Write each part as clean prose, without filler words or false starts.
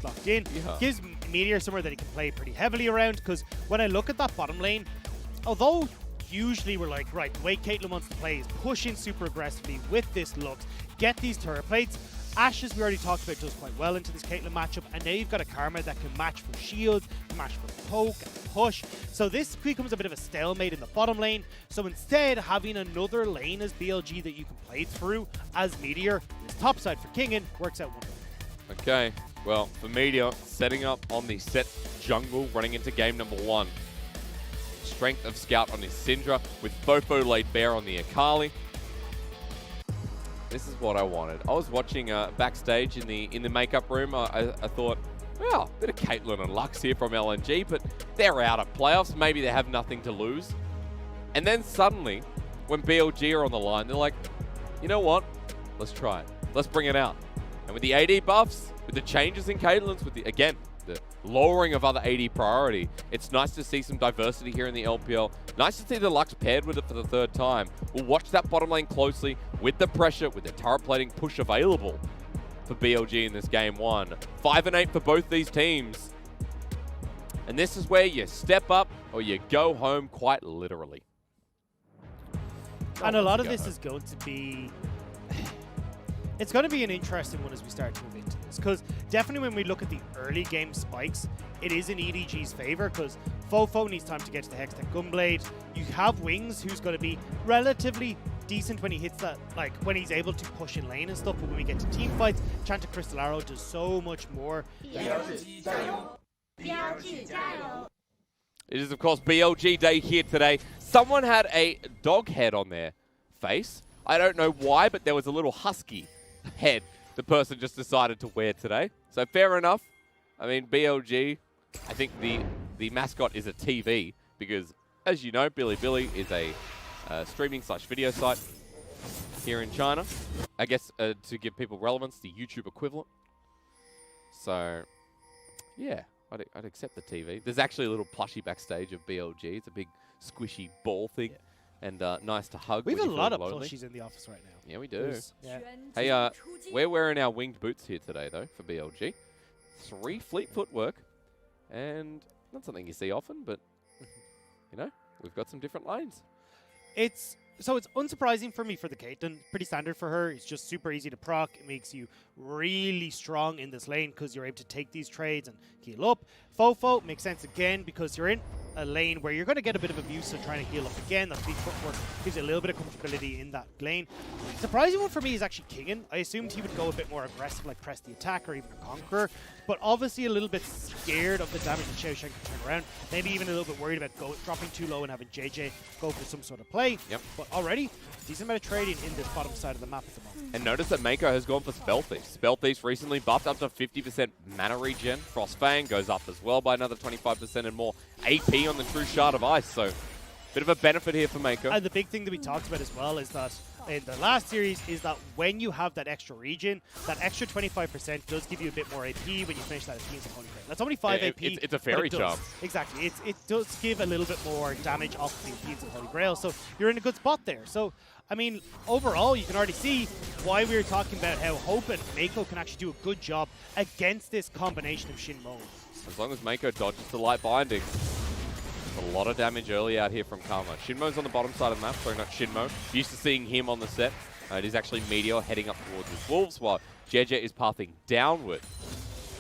locked in. Gives Meteor somewhere that he can play pretty heavily around, because when I look at that bottom lane, although usually we're like, right, the way Caitlyn wants to play is pushing super aggressively with this Lux, get these turret plates. Ashe, as we already talked about, does quite well into this Caitlyn matchup, and now you've got a Karma that can match for shields, can match for poke and push. So this becomes a bit of a stalemate in the bottom lane. So instead, having another lane as BLG that you can play through as Meteor, this top side for Kingen, works out wonderful. Okay, well, for Meteor, setting up on the Sett jungle, running into game number 1. Strength of Scout on his Syndra, with FoFo laid bare on the Akali. This is what I wanted. I was watching backstage in the makeup room. I thought, well, a bit of Caitlyn and Lux here from LNG, but they're out of playoffs. Maybe they have nothing to lose. And then suddenly, when BLG are on the line, they're like, you know what? Let's try it. Let's bring it out. And with the AD buffs, with the changes in Caitlyn's, with the, again, the lowering of other AD priority, it's nice to see some diversity here in the LPL. Nice to see the Lux paired with it for the 3rd time. We'll watch that bottom lane closely with the pressure, with the turret plating push available for BLG in this game 1. 5 and 8 for both these teams. And this is where you step up or you go home, quite literally. And a lot of this is going to be... It's going to be an interesting one as we start to move into this, because definitely when we look at the early game spikes, it is in EDG's favor, because FoFo needs time to get to the Hextech Gunblade. You have Wings, who's going to be relatively decent when he hits that, like when he's able to push in lane and stuff, but when we get to team fights, Chanta Crystal Arrow does so much more. It is, of course, BLG Day here today. Someone had a dog head on their face. I don't know why, but there was a little husky head the person just decided to wear today. So fair enough. I mean, BLG, I think the mascot is a TV because, as you know, Bilibili is a streaming/video site here in China. I guess to give people relevance, the YouTube equivalent. So, yeah, I'd accept the TV. There's actually a little plushie backstage of BLG. It's a big squishy ball thing. Yeah. And nice to hug. We have a lot of plushies in the office right now. Yeah, we do. Yeah. Hey, we're wearing our winged boots here today, though, for BLG. 3 fleet footwork. And not something you see often, but, you know, we've got some different lanes. So it's unsurprising for me for the Caitlyn. Pretty standard for her. It's just super easy to proc. It makes you really strong in this lane because you're able to take these trades and heal up. FoFo makes sense again because you're in a lane where you're going to get a bit of abuse, so trying to heal up again. That fleet footwork gives you a little bit of comfortability in that lane. Surprising one for me is actually Kingen. I assumed he would go a bit more aggressive, like press the attack or even a conqueror, but obviously a little bit scared of the damage that Xiaoxiang can turn around. Maybe even a little bit worried about dropping too low and having Jiejie go for some sort of play. Yep. But already, decent amount of trading in this bottom side of the map at the moment. And notice that Meiko has gone for Spell Thief. Spell Thief's recently buffed up to 50% mana regen. Frostfang goes up as well by another 25% and more AP on the True Shard of Ice. So, bit of a benefit here for Meiko. And the big thing that we talked about as well is that in the last series is that when you have that extra regen, that extra 25% does give you a bit more AP when you finish that Appeals of Holy Grail. That's only 5 AP. It's a fairy charm. Exactly. It does give a little bit more damage off the Appeals of Holy Grail, so you're in a good spot there. So, I mean, overall, you can already see why we were talking about how Hope and Meiko can actually do a good job against this combination of XinMo. As long as Meiko dodges the light binding. A lot of damage early out here from Karma. XinMo's on the bottom side of the map, sorry, not XinMo. Used to seeing him on the Sett. It is actually Meteor heading up towards his Wolves, while Jiejie is pathing downward.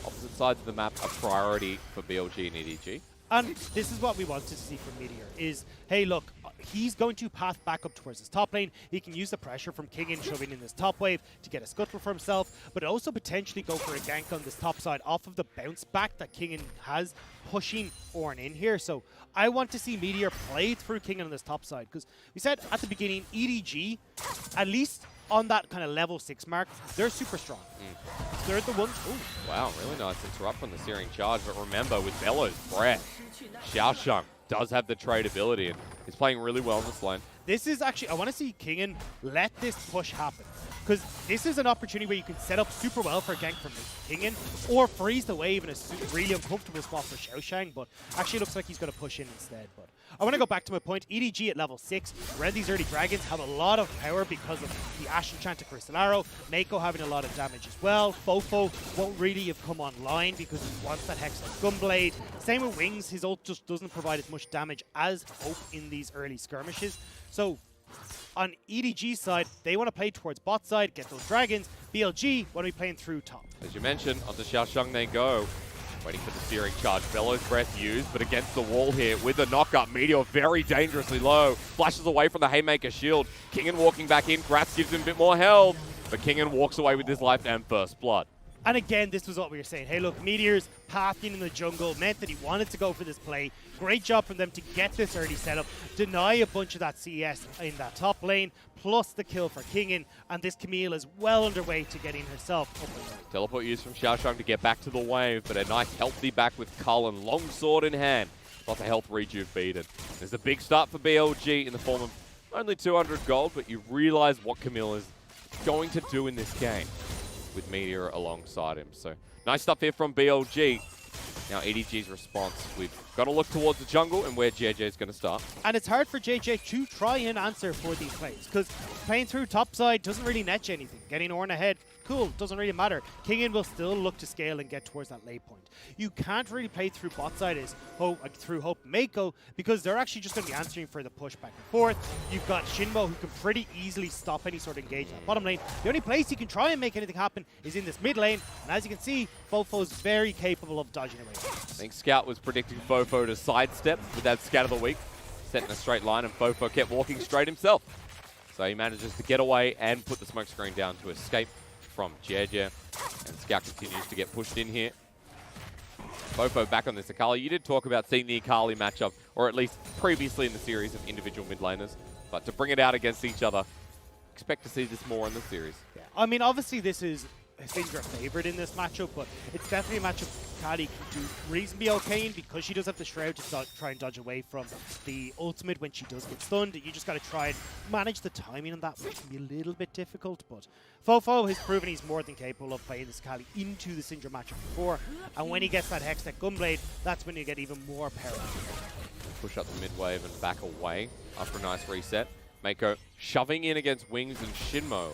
Opposite sides of the map are priority for BLG and EDG. And this is what we wanted to see from Meteor, is, hey, look, he's going to path back up towards his top lane. He can use the pressure from Kingen shoving in this top wave to get a scuttle for himself, but also potentially go for a gank on this top side off of the bounce back that Kingen has, pushing Ornn in here. So I want to see Meteor play through Kingen on this top side, because we said at the beginning, EDG, at least on that kind of level 6 mark, they're super strong. They're the ones. Ooh. Wow, really nice interrupt from the Searing Charge. But remember, with Bellow's Breath, Xiaoxiang does have the trade ability and is playing really well in this lane. This is actually, I want to see Kingen let this push happen. because this is an opportunity where you can set up super well for a gank from Kingen, or freeze the wave in a really uncomfortable spot for Xiaoxiang, but actually looks like he's going to push in instead. But I want to go back to my point. EDG at level 6, around these early dragons, have a lot of power because of the Ashe enchanted Crystal Arrow, Meiko having a lot of damage as well. FoFo won't really have come online because he wants that Hex like Gunblade. Same with Wings, his ult just doesn't provide as much damage as Hope in these early skirmishes. So on EDG's side, they want to play towards bot side, get those dragons. BLG want to be playing through top. As you mentioned, onto Xiaoxiang they go. Waiting for the steering charge. Bellow's Breath used, but against the wall here with the knockup. Meteor very dangerously low. Flashes away from the Haymaker shield. Kingen walking back in. Gratz gives him a bit more health, but Kingen walks away with his life and first blood. And again, this was what we were saying. Hey, look, Meteor's pathing in the jungle meant that he wanted to go for this play. Great job from them to get this early setup, deny a bunch of that CS in that top lane, plus the kill for Kingen. And this Camille is well underway to getting herself up and running. Teleport used from Xiaoxiang to get back to the wave, but a nice healthy back with Cullen, long sword in hand. Lots of health rejuve beaten. There's a big start for BLG in the form of only 200 gold, but you realize what Camille is going to do in this game with Meteor alongside him. So nice stuff here from BLG. Now EDG's response. We've got to look towards the jungle and where Jiejie is going to start. And it's hard for Jiejie to try and answer for these plays, because playing through topside doesn't really net you anything. Getting Ornn ahead, cool, doesn't really matter. Kingen will still look to scale and get towards that late point. You can't really play through bot side as through Hope and Meiko, because they're actually just going to be answering for the push back and forth. You've got XinMo, who can pretty easily stop any sort of engagement in the bottom lane. The only place he can try and make anything happen is in this mid lane, and as you can see, FoFo is very capable of dodging away. I think Scout was predicting FoFo to sidestep with that Scat of the Week, set in a straight line, and FoFo kept walking straight himself. So he manages to get away and put the smoke screen down to escape from Jiejie, and Scout continues to get pushed in here. FoFo back on this Akali. You did talk about seeing the Akali matchup, or at least previously in the series of individual mid laners, but to bring it out against each other, expect to see this more in the series. Yeah. I mean, obviously this is Syndra favorite in this matchup, but it's definitely a matchup Akali can do reasonably okay in, because she does have the Shroud to try and dodge away from the ultimate when she does get stunned. You just got to try and manage the timing on that, which can be a little bit difficult, but FoFo has proven he's more than capable of playing this Akali into the Syndra matchup before, and when he gets that Hex Tech Gunblade, that's when you get even more power. Push up the mid wave and back away after a nice reset. Meiko shoving in against Wings and XinMo.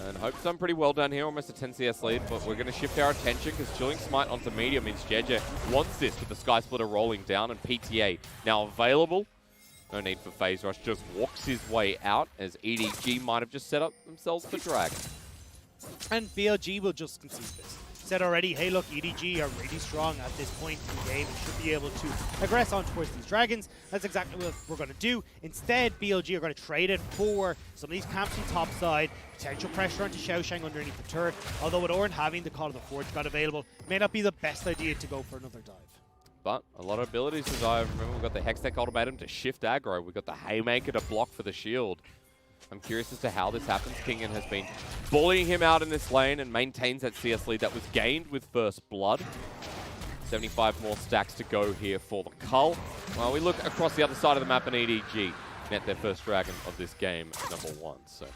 And Hope's done pretty well down here, almost a 10 CS lead, but we're going to shift our attention because Chilling Smite onto Meteor means Jiejie wants this with the Sky Splitter rolling down and PTA now available. No need for Phase Rush, just walks his way out as EDG might have just set up themselves for drag. And BLG will just concede this. Said already, hey look, EDG are really strong at this point in the game and should be able to aggress on towards these dragons. That's exactly what we're going to do. Instead, BLG are going to trade it for some of these camps on top side, potential pressure onto Xiaoxiang underneath the turret, although with Ornn having the Call of the Forge got available, may not be the best idea to go for another dive. But a lot of abilities to dive. Remember, we've got the Hextech Ultimatum to shift aggro. We've got the Haymaker to block for the shield. I'm curious as to how this happens. Kingen has been bullying him out in this lane and maintains that CS lead that was gained with first blood. 75 more stacks to go here for the Cull. While we look across the other side of the map, and EDG net their first dragon of this game, #1. So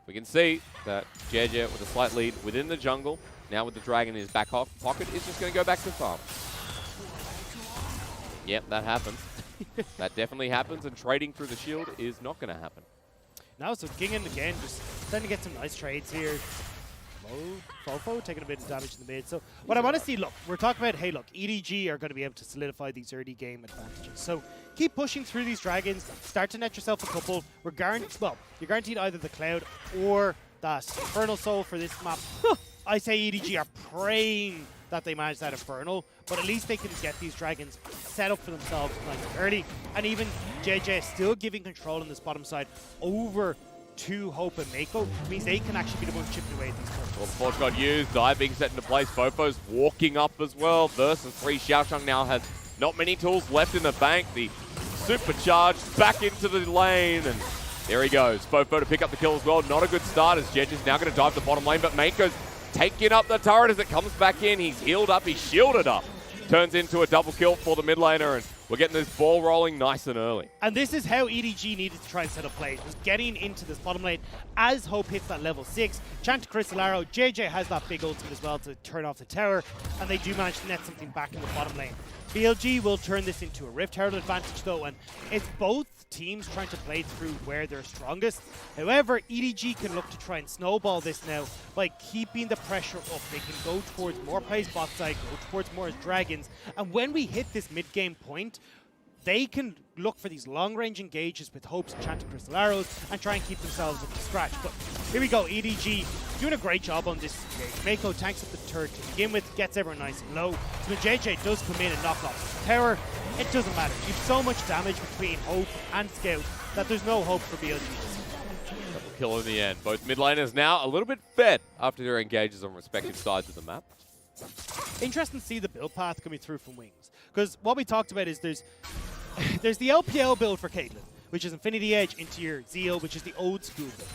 we can see that Jiejie with a slight lead within the jungle, now with the dragon in his back pocket, is just going to go back to farm. Yep, that happens. That definitely happens, and trading through the shield is not going to happen. Now, so Kingen again, just starting to get some nice trades here. FoFo taking a bit of damage in the mid. So what I want to see, look, we're talking about, hey, look, EDG are going to be able to solidify these early game advantages. So keep pushing through these dragons, start to net yourself a couple. You're guaranteed either the Cloud or that Infernal Soul for this map. I say EDG are praying that they manage that Infernal, but at least they can get these dragons set up for themselves nice and early. And even Jiejie still giving control on this bottom side over to Hope and Meiko means they can actually be the ones chipping away at these turrets. Well, the Forge got used, dive being set into place. FoFo's walking up as well. Versus 3. Xiaoxiang now has not many tools left in the bank. The supercharged back into the lane, and there he goes. FoFo to pick up the kill as well. Not a good start as Jiejie's now going to dive the bottom lane, but Meiko's taking up the turret as it comes back in. He's healed up, he's shielded up. Turns into a double kill for the mid laner, and we're getting this ball rolling nice and early. And this is how EDG needed to try and set up plays, was getting into this bottom lane as Hope hits that level 6. Chant Crystal Arrow, Jiejie has that big ultimate as well to turn off the tower, and they do manage to net something back in the bottom lane. BLG will turn this into a Rift Herald advantage though, and it's both teams trying to play through where they're strongest. However, EDG can look to try and snowball this now by keeping the pressure up. They can go towards more plays bot side, go towards more dragons, and when we hit this mid-game point, they can look for these long-range engages with Hope's Enchanted Crystal Arrows and try and keep themselves up to scratch. But here we go, EDG doing a great job on this engage. Meiko tanks up the turret to begin with, gets everyone nice and low. So when Jiejie does come in and knock off the tower, it doesn't matter. You have so much damage between Hope and Scout that there's no hope for BLG. Double kill in the end. Both mid laners now a little bit fed after their engages on respective sides of the map. Interesting to see the build path coming through from Wings. Because what we talked about is there's the LPL build for Caitlyn, which is Infinity Edge into your Zeal, which is the old school build.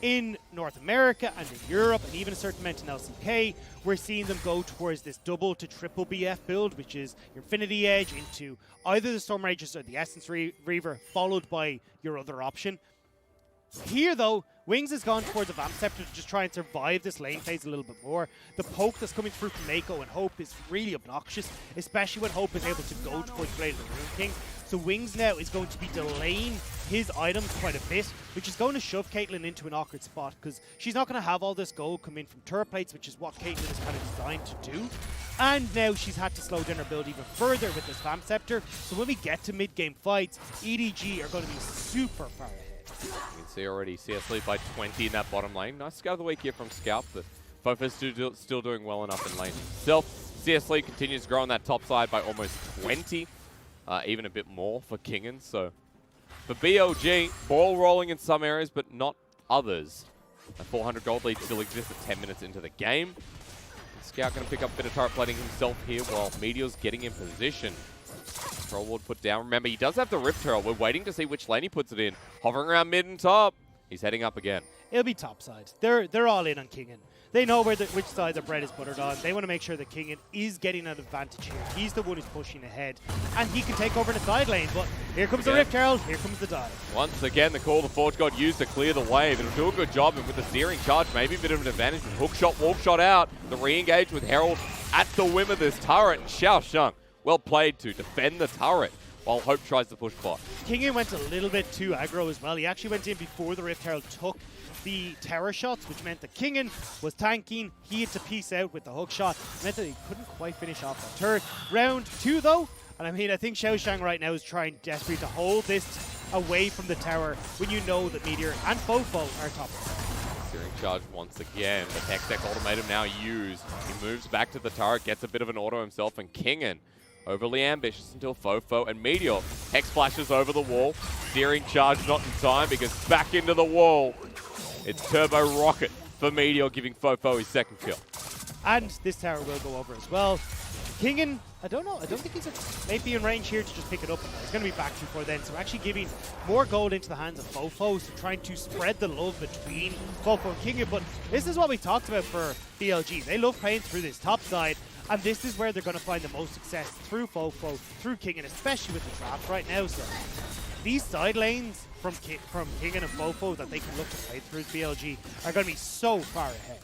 In North America and in Europe, and even a certain amount in LCK, we're seeing them go towards this double to triple BF build, which is your Infinity Edge into either the Storm Ragers or the Essence Reaver, followed by your other option. Here, though, Wings has gone towards a Vamp Scepter to just try and survive this lane phase a little bit more. The poke that's coming through from Meiko and Hope is really obnoxious, especially when Hope is able to go towards Blade of the Rune King. So Wings now is going to be delaying his items quite a bit, which is going to shove Caitlyn into an awkward spot because she's not going to have all this gold come in from turret plates, which is what Caitlyn is kind of designed to do. And now she's had to slow down her build even further with this Vamp Scepter. So when we get to mid-game fights, EDG are going to be super far ahead. You can see already CS lead by 20 in that bottom lane. Nice scout of the week here from Scout, but FoFo's still doing well enough in lane itself. CS lead continues to grow on that top side by almost 20, even a bit more for Kingen. So for BLG, ball rolling in some areas, but not others. A 400 gold lead still exists at 10 minutes into the game. Scout going to pick up a bit of turret plating himself here while Meteor's getting in position. Troll Ward put down. Remember, he does have the Rift Herald. We're waiting to see which lane he puts it in. Hovering around mid and top. He's heading up again. It'll be top side. They're all in on Kingen. They know which side their bread is buttered on. They want to make sure that Kingen is getting an advantage here. He's the one who's pushing ahead. And he can take over the side lane. But here comes the Rift Herald. Here comes the dive. Once again, the call the Forge God used to clear the wave. It'll do a good job. And with the steering charge, maybe a bit of an advantage. With hook shot, walk shot out. The re-engage with Herald at the whim of this turret. And Xiaoxiang, well played to defend the turret while Hope tries to push bot. Kingen went a little bit too aggro as well. He actually went in before the Rift Herald took the tower shots, which meant that Kingen was tanking. He had to piece out with the hook shot. It meant that he couldn't quite finish off that turret. Round 2 though, and I mean, I think Xiaoxiang right now is trying desperately to hold this away from the tower when you know that Meteor and FoFo are top. Steering charge once again. The Hextech ultimatum now used. He moves back to the turret, gets a bit of an auto himself, and Kingen overly ambitious until FoFo and Meteor. Hex flashes over the wall. Steering charge not in time because back into the wall. It's Turbo Rocket for Meteor, giving FoFo his second kill. And this tower will go over as well. Kingen, I don't know. I don't think he's maybe in range here to just pick it up. He's going to be back before then. So actually giving more gold into the hands of FoFo. So trying to spread the love between FoFo and Kingen. But this is what we talked about for BLG. They love playing through this top side. And this is where they're going to find the most success through FoFo, through Kingen, especially with the draft right now. So these side lanes from Kingen and FoFo that they can look to play through BLG are going to be so far ahead.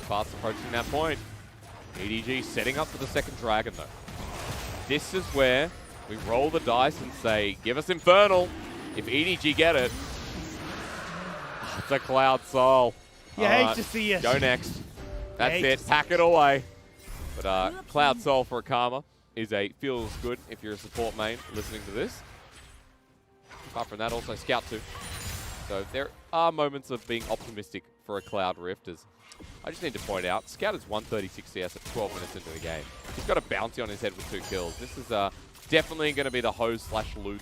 Fast approaching that point. EDG setting up for the second dragon though. This is where we roll the dice and say, give us Infernal. If EDG get it, it's a Cloud Soul. You hate to see it. Go next. That's it. Pack it away. But Cloud Soul for a Karma feels good if you're a support main listening to this. Apart from that, also Scout too. So there are moments of being optimistic for a Cloud Rift. As I just need to point out, Scout is 136 CS at 12 minutes into the game. He's got a bounty on his head with 2 kills. This is definitely going to be the Hose/Ludens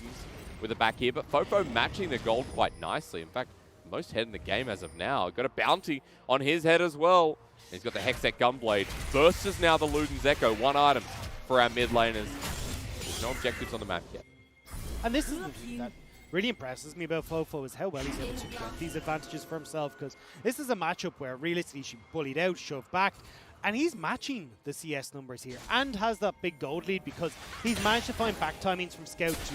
with a back here. But FoFo matching the gold quite nicely. In fact, most head in the game as of now. Got a bounty on his head as well. He's got the Hextech Gunblade. Versus now the Luden's Echo. 1 item for our mid laners. There's no objectives on the map yet. And this is the thing that really impresses me about FoFo is how well he's able to get these advantages for himself, because this is a matchup where realistically he should be bullied out, shoved back, And he's matching the CS numbers here and has that big gold lead because he's managed to find back timings from Scout to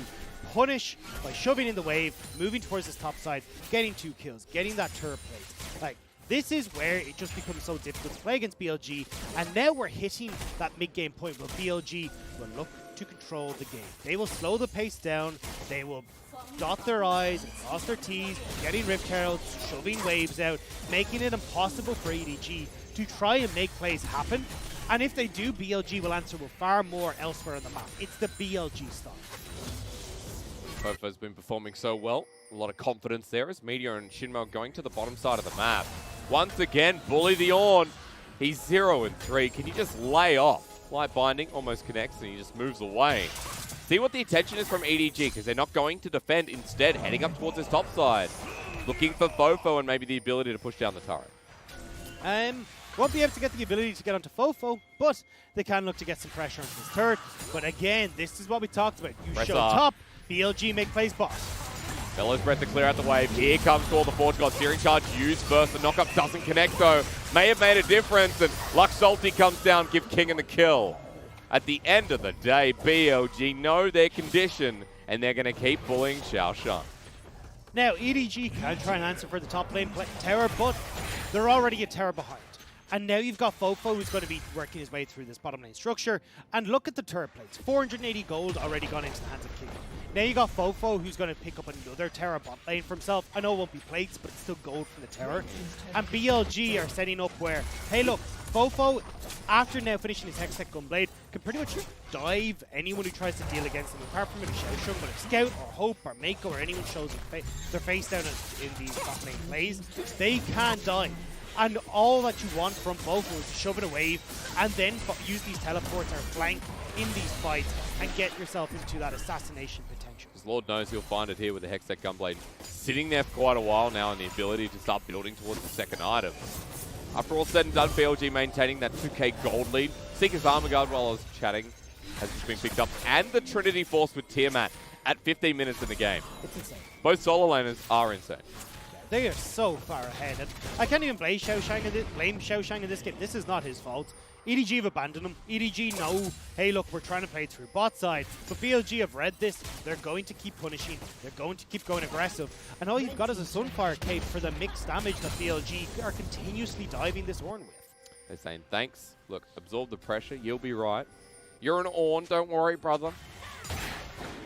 punish by shoving in the wave, moving towards his top side, getting 2 kills, getting that turret plate. Like, this is where it just becomes so difficult to play against BLG, and now we're hitting that mid-game point where BLG will look to control the game. They will slow the pace down, they will dot their I's and cross their T's, getting Rift Heralds, shoving waves out, making it impossible for EDG to try and make plays happen. And if they do, BLG will answer with far more elsewhere on the map. It's the BLG style. FoFo's been performing so well. A lot of confidence there as Meteor and XinMo going to the bottom side of the map. Once again, bully the Ornn. He's 0 and 3. Can you just lay off? Light Binding almost connects and he just moves away. See what the attention is from EDG, because they're not going to defend. Instead, heading up towards his top side. Looking for FoFo and maybe the ability to push down the turret. Won't be able to get the ability to get onto FoFo, but they can look to get some pressure onto his turret. But again, this is what we talked about. You show top, BLG make plays boss. Bellows breath to clear out the wave. Here comes all the Forge God. Searing Charge used first. The knockup doesn't connect though. May have made a difference. And Lux Salty comes down, give Kingen the kill. At the end of the day, BLG know their condition and they're going to keep bullying Xiaoxiang. Now, EDG can try and answer for the top lane tower, but they're already a tower behind. And now you've got FoFo who's going to be working his way through this bottom lane structure. And look at the turret plates. 480 gold already gone into the hands of Kingen. Now you got FoFo who's going to pick up another tower bot lane for himself. I know it won't be plates, but it's still gold from the tower. And BLG are setting up where, hey look, FoFo, after now finishing his Hextech Gunblade, can pretty much dive anyone who tries to deal against him, apart from maybe Xiaoxiang. But if Scout or Hope or Meiko or anyone shows their face down in these bot lane plays, they can die. And all that you want from FoFo is to shove it away and then use these teleports or flank in these fights and get yourself into that assassination potential. Because Lord knows he'll find it here with the Hextech Gunblade sitting there for quite a while now and the ability to start building towards the second item. After all said and done, BLG maintaining that 2k gold lead. Seeker's Armor Guard, while I was chatting, has just been picked up. And the Trinity Force with Tiamat at 15 minutes in the game. It's insane. Both solo laners are insane. They are so far ahead. And I can't even blame Xiaoxiang in this game. This is not his fault. EDG have abandoned him. EDG know, hey look, we're trying to play through bot side. But BLG have read this. They're going to keep punishing. They're going to keep going aggressive. And all you've got is a Sunfire cape for the mixed damage that BLG are continuously diving this Ornn with. They're saying, thanks. Look, absorb the pressure. You'll be right. You're an Ornn. Don't worry, brother.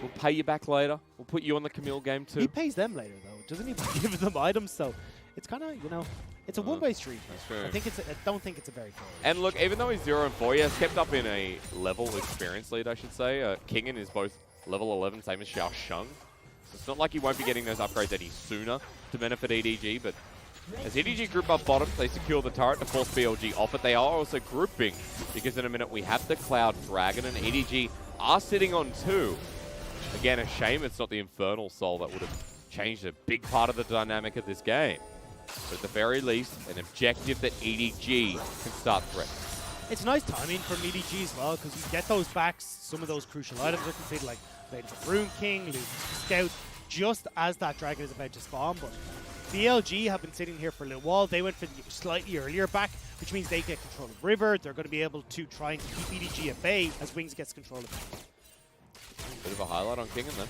We'll pay you back later. We'll put you on the Camille game too. He pays them later though, doesn't he? Give them items, so it's kind of, you know, it's a one-way street. That's true. I don't think it's a very fair. And look, even though he's 0 and 4, he has kept up in a level experience lead, I should say. Kingen is both level 11, same as Xiaoxiang. So it's not like he won't be getting those upgrades any sooner to benefit EDG, but as EDG group up bottom, they secure the turret to force BLG off it. They are also grouping, because in a minute we have the Cloud Dragon, and EDG are sitting on 2. Again, a shame it's not the Infernal Soul that would have changed a big part of the dynamic of this game. But at the very least, an objective that EDG can start threatening. It's nice timing from EDG as well, because you get those backs, some of those crucial items are completed, like Lady of Rune King, Luke's Scout, just as that dragon is about to spawn. But BLG have been sitting here for a little while. They went for the slightly earlier back, which means they get control of River. They're going to be able to try and keep EDG at bay as Wings gets control of it. Bit of a highlight on Kingen then.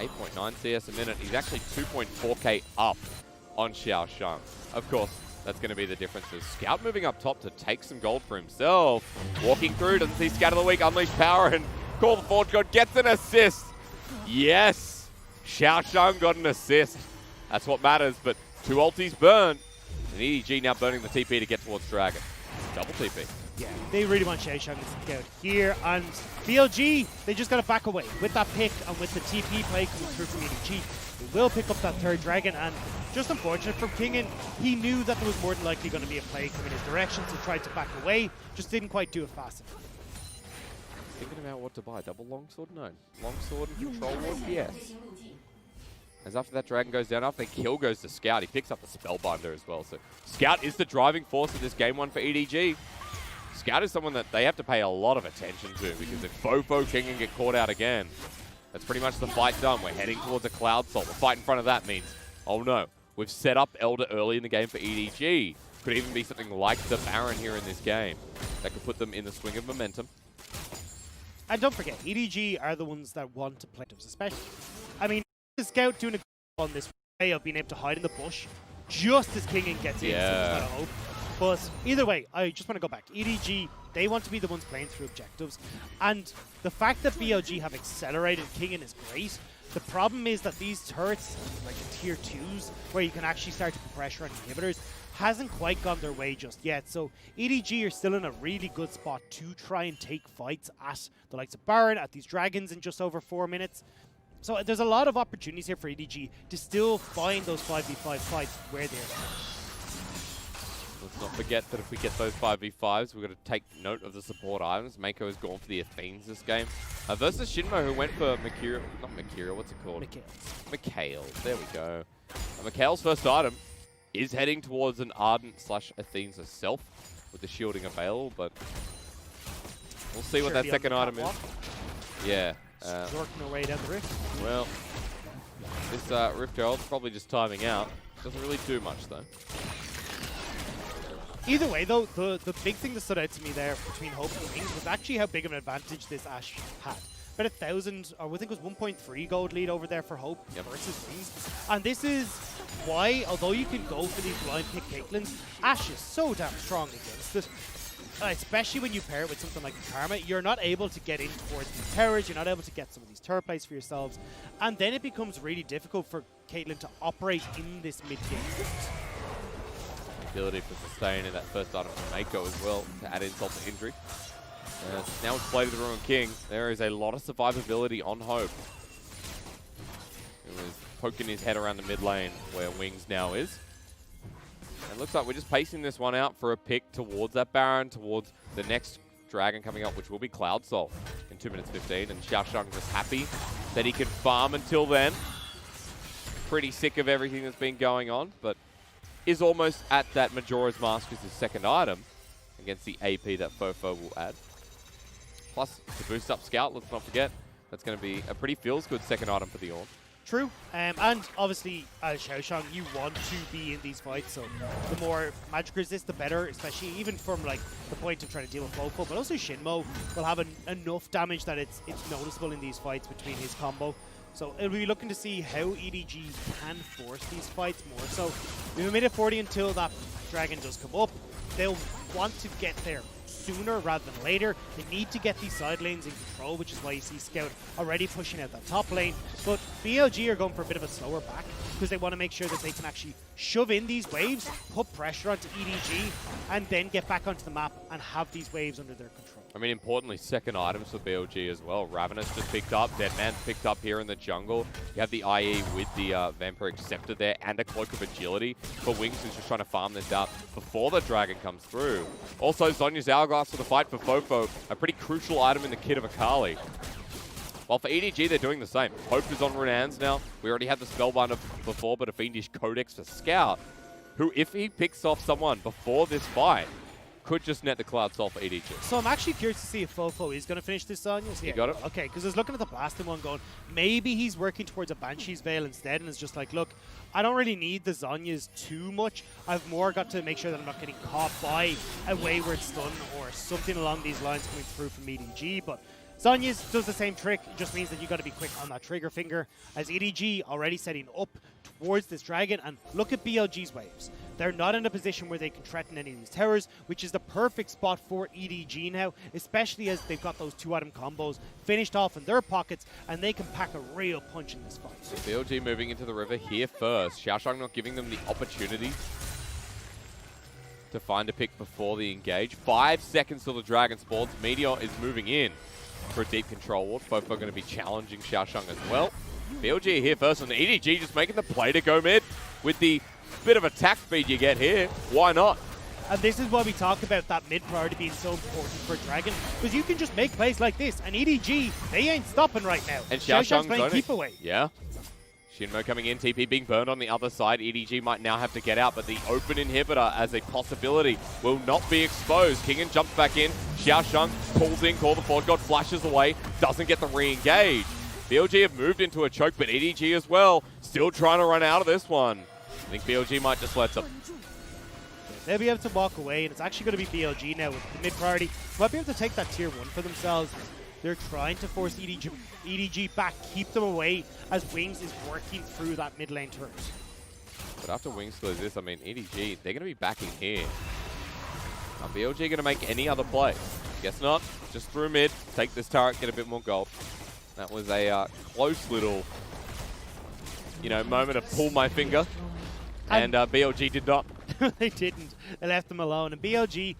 8.9 CS a minute. He's actually 2.4k up on Xiaoxiang. Of course, that's going to be the difference. Scout moving up top to take some gold for himself. Walking through, doesn't see Scatter the Weak, Unleash Power, and Call the Forge God gets an assist. Yes! Xiaoxiang got an assist. That's what matters, but 2 ultis burn. And EDG now burning the TP to get towards Dragon. Double TP. Yeah, they really want Xiaoxiang to stick out here, and BLG, they just got to back away. With that pick and with the TP play coming through from EDG, they will pick up that third dragon, and just unfortunate for Kingen, he knew that there was more than likely going to be a play coming his direction, so tried to back away, just didn't quite do it fast enough. Thinking about what to buy. Double longsword? No. Longsword and control ward? Yes. As after that dragon goes down, after the kill goes to Scout, he picks up the Spellbinder as well. So Scout is the driving force of this game 1 for EDG. Scout is someone that they have to pay a lot of attention to, because if FoFo Kingen get caught out again, that's pretty much the fight done. We're heading towards a Cloud Soul. The fight in front of that means, oh no, we've set up Elder early in the game for EDG. Could even be something like the Baron here in this game that could put them in the swing of momentum. And don't forget, EDG are the ones that want to play, especially. I mean, the Scout doing a good job on this way of being able to hide in the bush just as Kingen gets in. Yeah. So hope. But either way, I just want to go back. EDG, they want to be the ones playing through objectives. And the fact that BLG have accelerated Kingen is great. The problem is that these turrets, like the tier 2s, where you can actually start to put pressure on inhibitors, hasn't quite gone their way just yet. So EDG are still in a really good spot to try and take fights at the likes of Baron, at these dragons in just over 4 minutes. So there's a lot of opportunities here for EDG to still find those 5v5 fights where they're at. Let's not forget that if we get those 5v5s, we've got to take note of the support items. Meiko has gone for the Athenes this game. Versus XinMo, who went for Meteor. Not Meteor, what's it called? Mikhail. There we go. Mikhail's first item is heading towards an Ardent / Athenes herself with the shielding available, but we'll see what that second item is. Yeah. Working our way down the rift. Well, this Rift Herald's probably just timing out. Doesn't really do much, though. Either way, though, the big thing that stood out to me there between Hope and Wings was actually how big of an advantage this Ashe had. About 1,000, or I think it was 1.3 gold lead over there for Hope versus Wings. And this is why, although you can go for these blind pick Caitlyn's, Ashe is so damn strong against it. Especially when you pair it with something like Karma, you're not able to get in towards these towers, you're not able to get some of these turret plays for yourselves. And then it becomes really difficult for Caitlyn to operate in this mid-game. Ability for sustain in that first item from Meiko as well to add insult to injury. Now it's played to the Ruin King. There is a lot of survivability on Hope. He was poking his head around the mid lane where Wings now is. And looks like we're just pacing this one out for a pick towards that Baron, towards the next dragon coming up, which will be Cloud Soul in 2 minutes 15. And Xiaoxiang just happy that he can farm until then. Pretty sick of everything that's been going on, but is almost at that Majora's Mask as his second item against the AP that FoFo will add. Plus, to boost up Scout, let's not forget, that's going to be a pretty feels-good second item for the Ornn. True, and obviously as Xiaoxiang, you want to be in these fights, so the more magic resist, the better, especially even from like the point of trying to deal with FoFo, but also XinMo will have enough damage that it's noticeable in these fights between his combo. So we'll be looking to see how EDG can force these fights more. So we have a minute 40 until that dragon does come up. They'll want to get there sooner rather than later. They need to get these side lanes in control, which is why you see Scout already pushing out that top lane. But BLG are going for a bit of a slower back because they want to make sure that they can actually shove in these waves, put pressure onto EDG, and then get back onto the map and have these waves under their control. I mean, importantly, second items for BLG as well. Ravenous just picked up, Deadman's picked up here in the jungle. You have the IE with the Vampiric Scepter there and a Cloak of Agility for Wings, who's just trying to farm this out before the dragon comes through. Also, Zhonya's Hourglass for the fight for FoFo, a pretty crucial item in the kit of Akali. While for EDG, they're doing the same. Hope is on Ornn's now. We already had the Spellbinder before, but a Fiendish Codex for Scout, who, if he picks off someone before this fight, could just net the Cloud Soul for EDG. So I'm actually curious to see if FoFo is going to finish this Zhonya. You got it? Okay, because I was looking at the blasting one going, maybe he's working towards a Banshee's Veil instead, and it's just like, look, I don't really need the Zhonyas too much. I've more got to make sure that I'm not getting caught by a wayward stun or something along these lines coming through from EDG, but Zhonya's does the same trick. It just means that you got to be quick on that trigger finger, as EDG already setting up towards this dragon, and look at BLG's waves. They're not in a position where they can threaten any of these towers, which is the perfect spot for EDG now, especially as they've got those 2-item combos finished off in their pockets, and they can pack a real punch in this fight. So BLG moving into the river here first. Xiaoxiang not giving them the opportunity to find a pick before the engage. 5 seconds till the dragon spawns. Meteor is moving in for a deep control ward. Both are going to be challenging Xiaoxiang as well. BLG here first, and EDG just making the play to go mid with the bit of attack speed you get here. Why not? And this is why we talk about that mid priority being so important for Dragon, because you can just make plays like this, and EDG, they ain't stopping right now. And Xiaoxiang's playing keep away. Yeah. XinMo coming in, TP being burned on the other side. EDG might now have to get out, but the open inhibitor as a possibility will not be exposed. Kingen jumps back in. Xiaoxiang pulls in, Call the Forge God flashes away, doesn't get the re-engage. BLG have moved into a choke, but EDG as well, still trying to run out of this one. I think BLG might just let them. they'll be able to walk away, and it's actually going to be BLG now with the mid priority. Might be able to take that tier 1 for themselves. They're trying to force EDG back, keep them away as Wings is working through that mid lane turret. But after Wings clears this, I mean, EDG, they're going to be backing here. Are BLG going to make any other play? Guess not. Just through mid, take this turret, get a bit more gold. That was a close little, you know, moment of pull my finger. And BLG did not. They didn't. They left them alone. And BLG,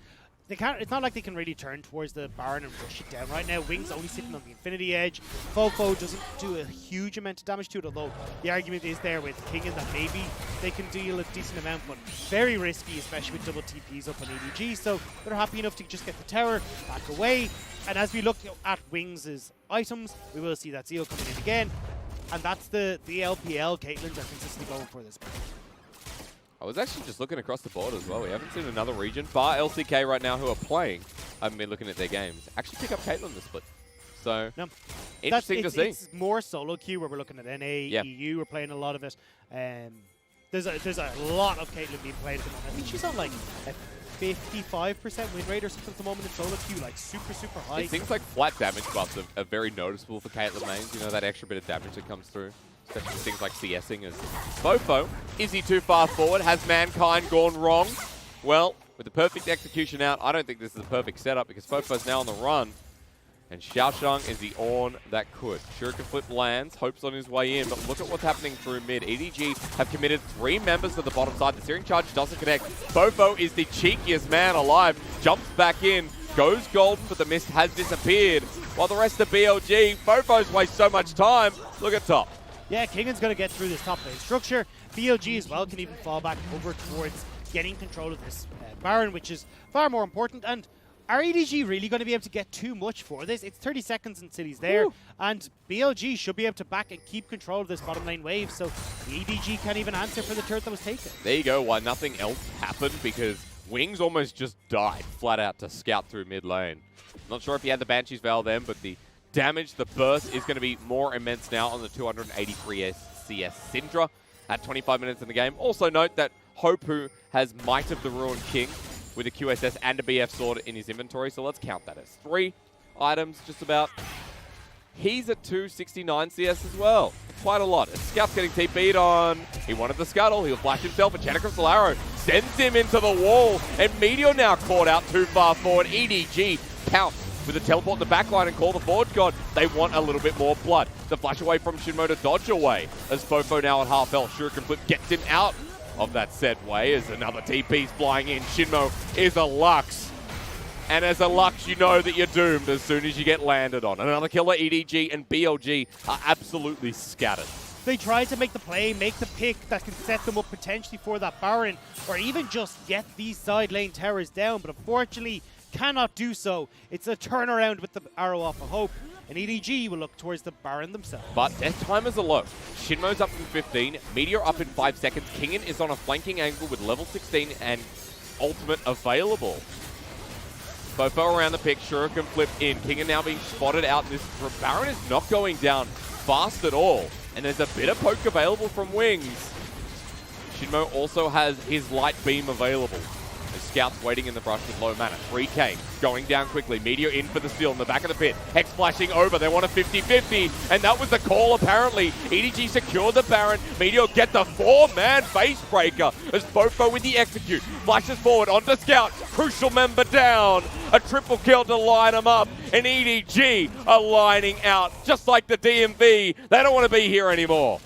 they can't. It's not like they can really turn towards the Baron and rush it down right now. Wings only sitting on the Infinity Edge. FoFo doesn't do a huge amount of damage to it, although the argument is there with Kingen that maybe they can deal a decent amount, but very risky, especially with double TPs up on EDG. So they're happy enough to just get the tower, back away. And as we look at Wings' items, we will see that Zeal coming in again. And that's the LPL Caitlyn's are consistently going for this. I was actually just looking across the board as well. We haven't seen another region, bar LCK right now, who are playing. I haven't been looking at their games. Actually pick up Caitlyn this split. So, no, interesting to see. It's more solo queue where we're looking at NA, EU, we're playing a lot of it. There's a lot of Caitlyn being played at the moment. I think she's on like a 55% win rate or something at the moment in solo queue, like super, super high. It seems like flat damage buffs are very noticeable for Caitlyn mains. You know, that extra bit of damage that comes through. Especially things like CSing as FoFo. Is he too far forward? Has Mankind gone wrong? Well, with the perfect execution out, I don't think this is a perfect setup because FoFo's now on the run. And Xiaoxiang is the Ornn that could. Shuriken Flip lands, hopes on his way in, but look at what's happening through mid. EDG have committed 3 members to the bottom side. The Searing Charge doesn't connect. FoFo is the cheekiest man alive. Jumps back in, goes golden, but the mist has disappeared. While the rest of BLG, FoFo's waste so much time. Look at top. Yeah, Kingen's going to get through this top lane structure. BLG as well can even fall back over towards getting control of this Baron, which is far more important. And are EDG really going to be able to get too much for this? It's 30 seconds and City's there. Ooh. And BLG should be able to back and keep control of this bottom lane wave. So the EDG can't even answer for the turret that was taken. There you go, why nothing else happened, because Wings almost just died flat out to scout through mid lane. Not sure if he had the Banshee's Veil then, but the damage, the burst is going to be more immense now on the 283 CS Syndra at 25 minutes in the game. Also note that Hope, who has Might of the Ruined King with a QSS and a BF sword in his inventory, so let's count that as 3 items just about. He's at 269 CS as well. Quite a lot. Scout's getting TP'd on. He wanted the scuttle. He'll flash himself. A Crystal Arrow sends him into the wall. And Meteor now caught out too far forward. EDG pounce with a teleport in the backline and call the Forge God. They want a little bit more blood. The flash away from XinMo to dodge away. As FoFo now at half health. Shuriken Flip gets him out of that set way as another TP's flying in. XinMo is a Lux. And as a Lux, you know that you're doomed as soon as you get landed on. Another killer, EDG and BLG are absolutely scattered. They tried to make the play, make the pick that can set them up potentially for that Baron, or even just get these side lane towers down, but unfortunately cannot do so. It's a turnaround with the arrow off of Hope, and EDG will look towards the Baron themselves. But death timers are low. XinMo's up from 15, Meteor up in 5 seconds, Kingen is on a flanking angle with level 16 and ultimate available. FoFo around the pick, Shuriken Flip in. Kingen now being spotted out. This Baron is not going down fast at all. And there's a bit of poke available from Wings. XinMo also has his light beam available. The Scout's waiting in the brush with low mana. 3K going down quickly. Meteor in for the steal in the back of the pit. Hex flashing over. They want a 50-50. And that was the call apparently. EDG secured the Baron. Meteor get the 4-man face breaker as FoFo with the execute. Flashes forward onto Scout. Crucial member down. A triple kill to line them up. And EDG are lining out just like the DMV. They don't want to be here anymore.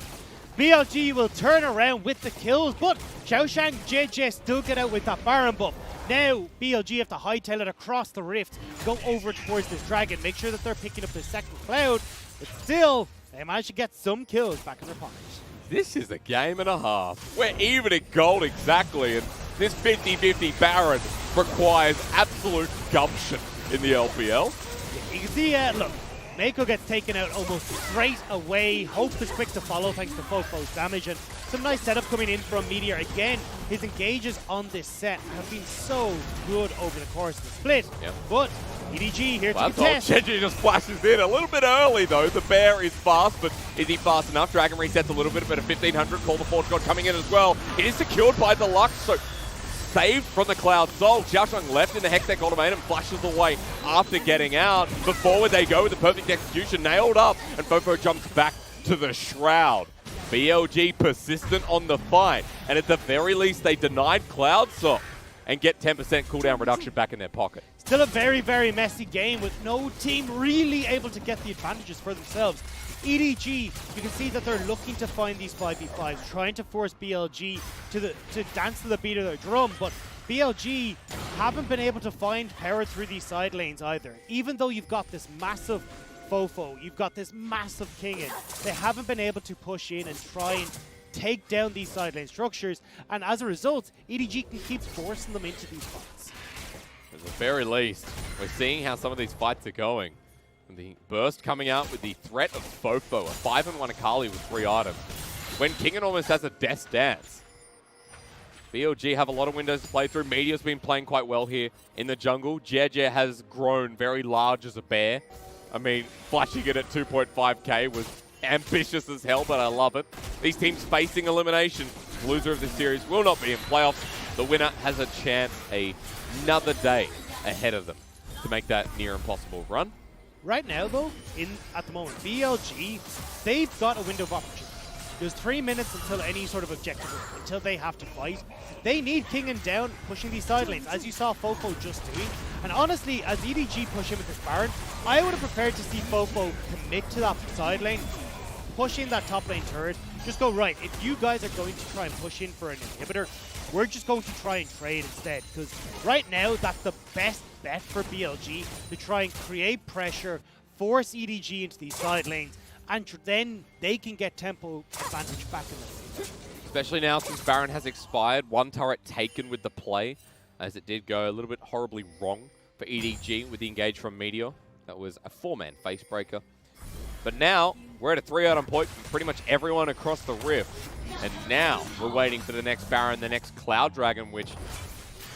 BLG will turn around with the kills, but Xiaoxiang Jiejie still get out with that Baron buff. Now BLG have to hightail it across the rift, go over towards this dragon, make sure that they're picking up the second cloud, but still, they manage to get some kills back in their pockets. This is a game and a half. We're even at gold exactly, and this 50-50 Baron requires absolute gumption in the LPL. You can see, look, Meiko gets taken out almost straight away. Hope is quick to follow thanks to FoFo's damage, and some nice setup coming in from Meteor. Again, his engages on this set have been so good over the course of the split. Yep. But EDG here to contest. Jiejie just flashes in a little bit early though. The bear is fast, but is he fast enough? Dragon resets a little bit, but a 1500 call the Forge God coming in as well. It is secured by the Lux, so saved from the Cloud Soul. Xiaoxiang left in the Hextech ultimatum, flashes away after getting out. But forward they go with the perfect execution, nailed up, and FoFo jumps back to the Shroud. BLG persistent on the fight, and at the very least they denied Cloud Soul and get 10% cooldown reduction back in their pocket. Still a very, very messy game with no team really able to get the advantages for themselves. EDG, you can see that they're looking to find these 5v5s, trying to force BLG to dance to the beat of their drum, but BLG haven't been able to find power through these side lanes either. Even though you've got this massive FoFo, you've got this massive Kingen, they haven't been able to push in and try and take down these side lane structures, and as a result, EDG can keep forcing them into these fights. At the very least, we're seeing how some of these fights are going. The burst coming out with the threat of FoFo, a 5-1 Akali with 3 items. When Kingen almost has a death dance. BLG have a lot of windows to play through. Meteor's been playing quite well here in the jungle. Jiejie has grown very large as a bear. I mean, flashing it at 2.5k was ambitious as hell, but I love it. These teams facing elimination. The loser of this series will not be in playoffs. The winner has a chance another day ahead of them to make that near impossible run. Right now, though, at the moment, BLG, they've got a window of opportunity. There's 3 minutes until any sort of objective, until they have to fight. They need Kingen down, pushing these side lanes, as you saw FoFo just doing. And honestly, as EDG push in with this Baron, I would have prepared to see FoFo commit to that side lane, push in that top lane turret. Just go, right, if you guys are going to try and push in for an inhibitor, we're just going to try and trade instead. Because right now, that's the best bet for BLG, to try and create pressure, force EDG into these side lanes, and then they can get tempo advantage back in the lane. Especially now since Baron has expired, 1 turret taken with the play, as it did go a little bit horribly wrong for EDG with the engage from Meteor. That was a 4-man face breaker. But now, we're at a 3-item point from pretty much everyone across the Rift. And now, we're waiting for the next Baron, the next Cloud Dragon, which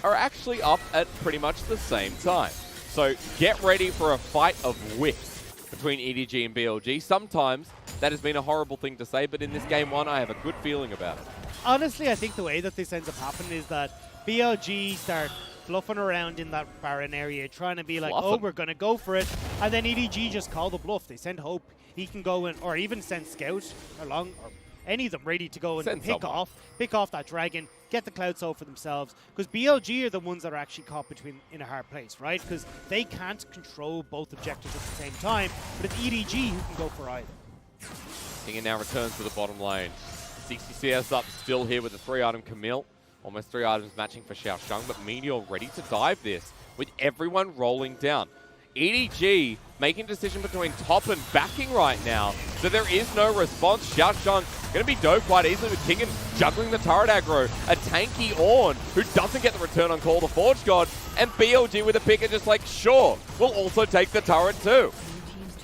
are actually up at pretty much the same time. So get ready for a fight of wits between EDG and BLG. Sometimes that has been a horrible thing to say, but in this game 1, I have a good feeling about it. Honestly, I think the way that this ends up happening is that BLG start fluffing around in that Baron area, trying to be like, oh, we're going to go for it. And then EDG just call the bluff. They send Hope. He can go in, or even send Scout along, or any of them ready to go and pick off that dragon, get the Cloud Soul for themselves. Because BLG are the ones that are actually caught in a hard place, right? Because they can't control both objectives at the same time, but it's EDG who can go for either. Kingen now returns to the bottom lane. 60 CS up, still here with the 3-item Camille. Almost 3 items matching for Xiaoxiang, but Meteor ready to dive this with everyone rolling down. EDG making a decision between top and backing right now, so there is no response. Xiaoxiang going to be dove quite easily with Kingen juggling the turret aggro. A tanky Ornn who doesn't get the return on call, the Forge God, and BLG with a pick are just like, sure, we'll also take the turret too.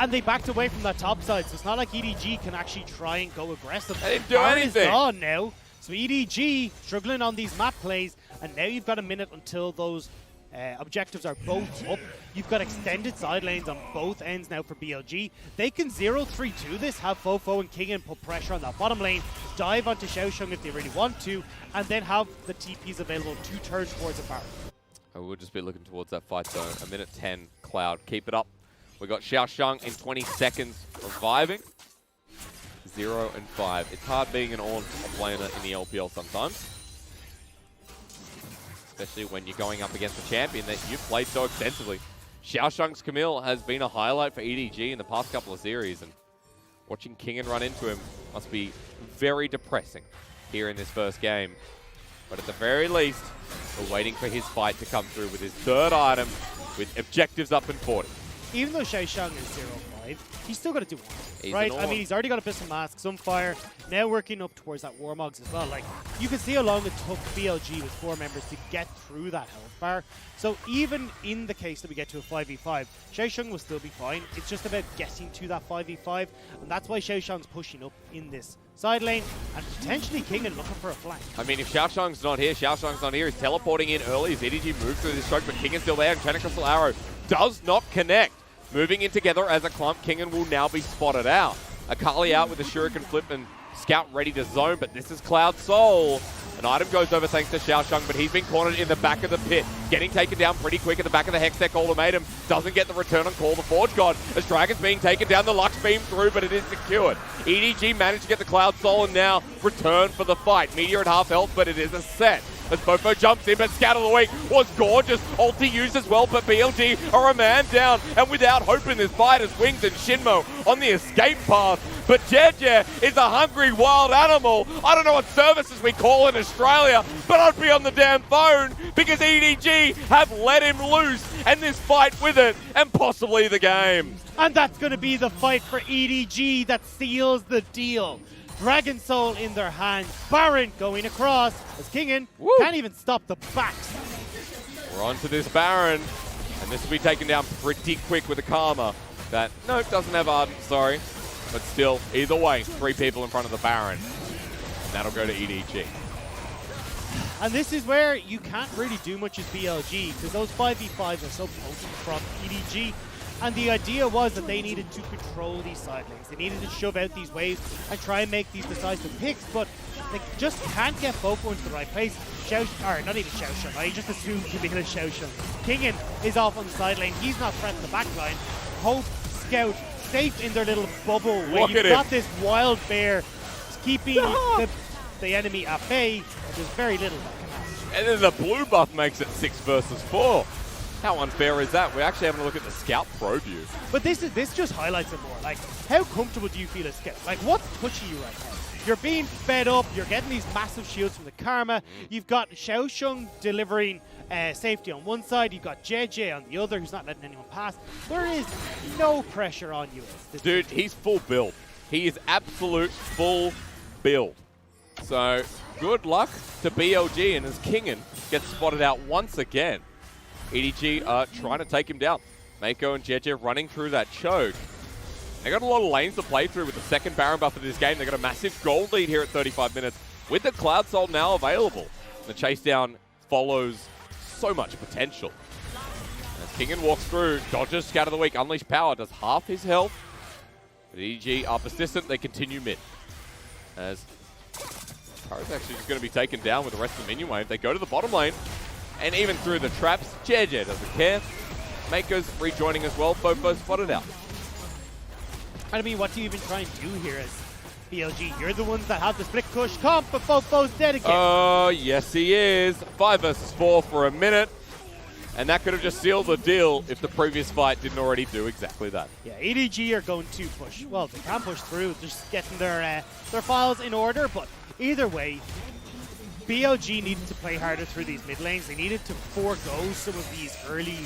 And they backed away from that top side, so it's not like EDG can actually try and go aggressive. They didn't do anything. Is gone now. So EDG struggling on these map plays, and now you've got a minute until those objectives are both up. You've got extended side lanes on both ends now for BLG. They can 0-3-2 this, have FoFo and Kingen put pressure on that bottom lane, dive onto Xiaoxiang if they really want to, and then have the TPs available to turn towards a Baron. I will just be looking towards that fight zone. A minute 10, Cloud. Keep it up. We got Xiaoxiang in 20 seconds reviving. 0-5. It's hard being an Ornn laner in the LPL sometimes. Especially when you're going up against a champion that you've played so extensively. Xiaoxiang's Camille has been a highlight for EDG in the past couple of series, and watching Kingen run into him must be very depressing here in this first game. But at the very least, we're waiting for his fight to come through with his 3rd item, with objectives up in 40. Even though Xiaoxiang is 0-5, he's still got to do one, right? I mean, he's already got a Pistol Mask, some fire, now working up towards that Warmogs as well. Like, you can see how long it took BLG with 4 members to get through that health bar. So even in the case that we get to a 5v5, Xiaoxiang will still be fine. It's just about getting to that 5v5, and that's why Xiaoxiang's pushing up in this side lane, and potentially Kingen looking for a flank. I mean, if Xiaoxiang's not here, he's teleporting in early as EDG moves through this stroke, but Kingen's still there, and China Crystal Arrow does not connect. Moving in together as a clump, Kingen will now be spotted out. Akali out with a Shuriken flip and Scout ready to zone, but this is Cloud Soul. An item goes over thanks to Xiaoxiang, but he's been cornered in the back of the pit. Getting taken down pretty quick at the back of the Hextech ultimatum. Doesn't get the return on call. The Forge God as Dragon's being taken down. The Lux beam through, but it is secured. EDG managed to get the Cloud Soul and now return for the fight. Meteor at half health, but it is a Sett. As FoFo jumps in, but Scout of the Week was gorgeous. Ulti used as well, but BLG are a man down. And without hope in this fight as Wings and XinMo on the escape path. But Jiejie is a hungry wild animal. I don't know what services we call in Australia, but I'd be on the damn phone because EDG have let him loose and this fight with it and possibly the game. And that's going to be the fight for EDG that seals the deal. Dragon Soul in their hands. Baron going across as Kingen can't even stop the backs. We're on to this Baron, and this will be taken down pretty quick with a Karma. That, no, doesn't have Ardent, sorry. But still, either way, 3 people in front of the Baron. And that'll go to EDG. And this is where you can't really do much as BLG because those 5v5s are so potent from EDG. And the idea was that they needed to control these side lanes. They needed to shove out these waves and try and make these decisive picks, but they just can't get FoFo into the right place. Not even Xiaoxiang, I just assumed to be a Xiaoxiang. Kingen is off on the side lane. He's not threatening the back line. Hope, Scout, safe in their little bubble where you've got this wild bear keeping the enemy at bay. There's very little that can happen. And then the blue buff makes it 6 versus 4. How unfair is that? We're actually having a look at the Scout Pro view. But this just highlights it more. Like, how comfortable do you feel as Scout? Like, what's touching you right now? You're being fed up. You're getting these massive shields from the Karma. You've got Xiaoxiang delivering safety on one side. You've got Jiejie on the other, who's not letting anyone pass. There is no pressure on you. Dude, he's full build. He is absolute full build. So, good luck to BLG, and as Kingen gets spotted out once again, EDG are trying to take him down. Meiko and Jiejie running through that choke. They got a lot of lanes to play through with the second Baron buff of this game. They got a massive gold lead here at 35 minutes with the Cloud Soul now available. The chase down follows so much potential. As Kingen walks through, dodges Scout of the Week, Unleash Power, does half his health. But EDG are persistent, they continue mid. As Power's actually just going to be taken down with the rest of the minion wave. They go to the bottom lane. And even through the traps, Jiejie doesn't care. Meiko's rejoining as well. FoFo spotted out. I mean, what do you even try and do here as BLG? You're the ones that have the split push comp, but FoFo's dead again. Oh, yes he is. 5 versus 4 for a minute. And that could have just sealed the deal if the previous fight didn't already do exactly that. Yeah, EDG are going to push. Well, they can push through, just getting their files in order, but either way, BLG needed to play harder through these mid lanes. They needed to forego some of these early,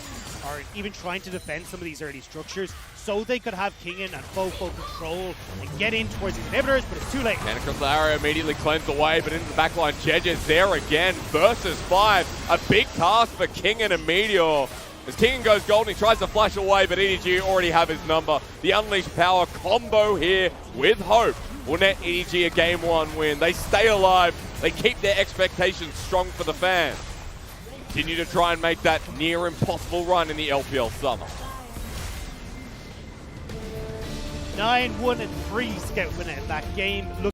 or even trying to defend some of these early structures, so they could have Kingen and FoFo control and get in towards these inhibitors, but it's too late. And across the arrow immediately cleansed away, but into the backline, Jiejie's there again, versus 5. A big task for Kingen and Meteor. As Kingen goes gold, he tries to flash away, but EDG already have his number. The Unleashed Power combo here with Hope will net EDG a Game 1 win. They stay alive. They keep their expectations strong for the fans. Continue to try and make that near impossible run in the LPL summer. 9-1-3 Scout winner in that game.